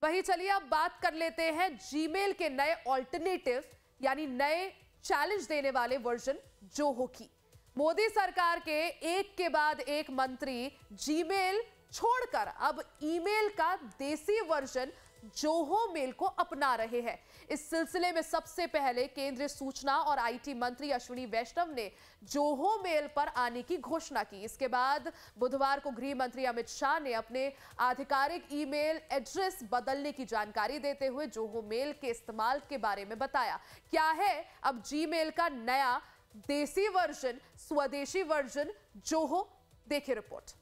वहीं चलिए अब बात कर लेते हैं जीमेल के नए ऑल्टरनेटिव यानी नए चैलेंज देने वाले वर्जन जोहो की। मोदी सरकार के एक के बाद एक मंत्री जीमेल छोड़कर अब ईमेल का देसी वर्जन जोहो मेल को अपना रहे हैं। इस सिलसिले में सबसे पहले केंद्रीय सूचना और आईटी मंत्री अश्विनी वैष्णव ने जोहो मेल पर आने की घोषणा की। इसके बाद बुधवार को गृह मंत्री अमित शाह ने अपने आधिकारिक ईमेल एड्रेस बदलने की जानकारी देते हुए जोहो मेल के इस्तेमाल के बारे में बताया। क्या है अब जीमेल का नया देसी वर्जन, स्वदेशी वर्जन जोहो? देखिए रिपोर्ट।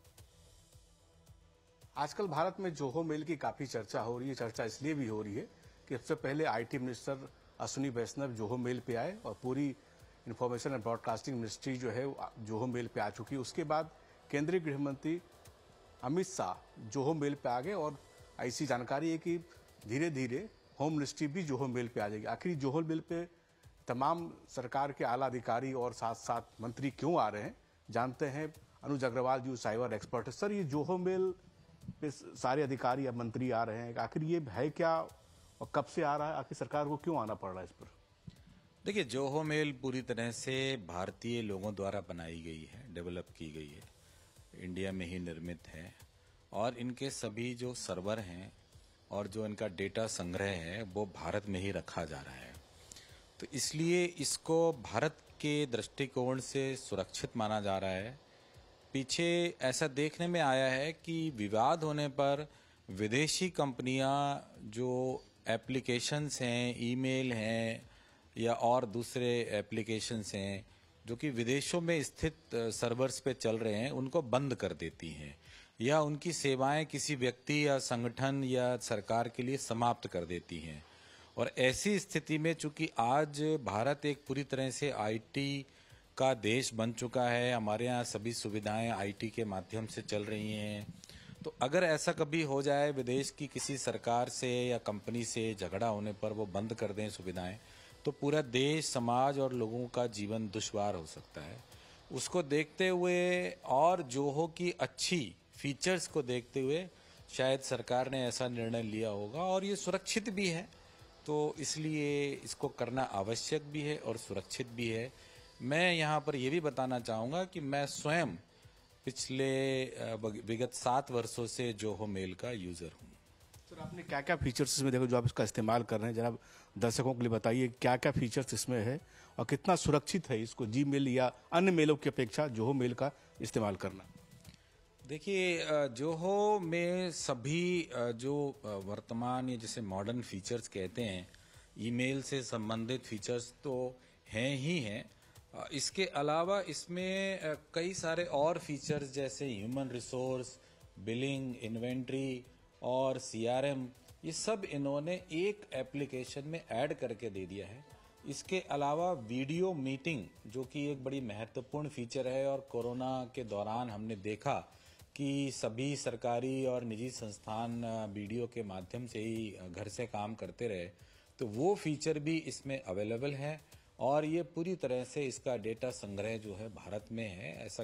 आजकल भारत में जोहो मेल की काफी चर्चा हो रही है। चर्चा इसलिए भी हो रही है कि सबसे पहले IT minister Ashwini Vaishnaw Zoho mail पे आए और पूरी इंफॉर्मेशन एंड ब्रॉडकास्टिंग मिनिस्ट्री जो है जोहो मेल पे आ चुकी है। उसके बाद केंद्रीय गृह मंत्री अमित शाह जोहो मेल पे आ गए और ऐसी जानकारी है कि धीरे धीरे होम मिनिस्ट्री भी जोहो मेल पे आ जाएगी। आखिर जोहो मेल पे तमाम सरकार के आला अधिकारी और साथ साथ मंत्री क्यों आ रहे हैं, जानते हैं। अनुज अग्रवाल जी साइबर एक्सपर्ट है। सर, ये जोहो मेल पे सारे अधिकारी या मंत्री आ रहे हैं, आखिर ये है क्या और कब से आ रहा है? आखिर सरकार को क्यों आना पड़ रहा है इस पर? देखिए, जोहो मेल पूरी तरह से भारतीय लोगों द्वारा बनाई गई है, डेवलप की गई है, इंडिया में ही निर्मित है और इनके सभी जो सर्वर हैं और जो इनका डेटा संग्रह है वो भारत में ही रखा जा रहा है। तो इसलिए इसको भारत के दृष्टिकोण से सुरक्षित माना जा रहा है। पीछे ऐसा देखने में आया है कि विवाद होने पर विदेशी कंपनियां जो एप्लीकेशंस हैं, ईमेल हैं या और दूसरे एप्लीकेशंस हैं जो कि विदेशों में स्थित सर्वर्स पे चल रहे हैं, उनको बंद कर देती हैं या उनकी सेवाएं किसी व्यक्ति या संगठन या सरकार के लिए समाप्त कर देती हैं। और ऐसी स्थिति में चूंकि आज भारत एक पूरी तरह से आईटी का देश बन चुका है, हमारे यहाँ सभी सुविधाएं आईटी के माध्यम से चल रही हैं, तो अगर ऐसा कभी हो जाए विदेश की किसी सरकार से या कंपनी से झगड़ा होने पर वो बंद कर दें सुविधाएं, तो पूरा देश, समाज और लोगों का जीवन दुश्वार हो सकता है। उसको देखते हुए और जोहो की अच्छी फीचर्स को देखते हुए शायद सरकार ने ऐसा निर्णय लिया होगा और ये सुरक्षित भी है, तो इसलिए इसको करना आवश्यक भी है और सुरक्षित भी है। मैं यहाँ पर यह भी बताना चाहूँगा कि मैं स्वयं पिछले विगत 7 वर्षों से जोहो मेल का यूज़र हूँ। सर, आपने क्या क्या फीचर्स इसमें देखो जो आप इसका इस्तेमाल कर रहे हैं, जरा दर्शकों के लिए बताइए क्या क्या फीचर्स इसमें है और कितना सुरक्षित है इसको जीमेल या अन्य मेलों की अपेक्षा जोहो मेल का इस्तेमाल करना? देखिए, जोहो में सभी जो वर्तमान या जैसे मॉडर्न फीचर्स कहते हैं, ईमेल से संबंधित फीचर्स तो हैं ही हैं। इसके अलावा इसमें कई सारे और फीचर्स जैसे ह्यूमन रिसोर्स, बिलिंग, इन्वेंट्री और सीआरएम, ये सब इन्होंने एक एप्लीकेशन में ऐड करके दे दिया है। इसके अलावा वीडियो मीटिंग, जो कि एक बड़ी महत्वपूर्ण फीचर है और कोरोना के दौरान हमने देखा कि सभी सरकारी और निजी संस्थान वीडियो के माध्यम से ही घर से काम करते रहे, तो वो फीचर भी इसमें अवेलेबल है और ये पूरी तरह से इसका डेटा संग्रह जो है भारत में है, ऐसा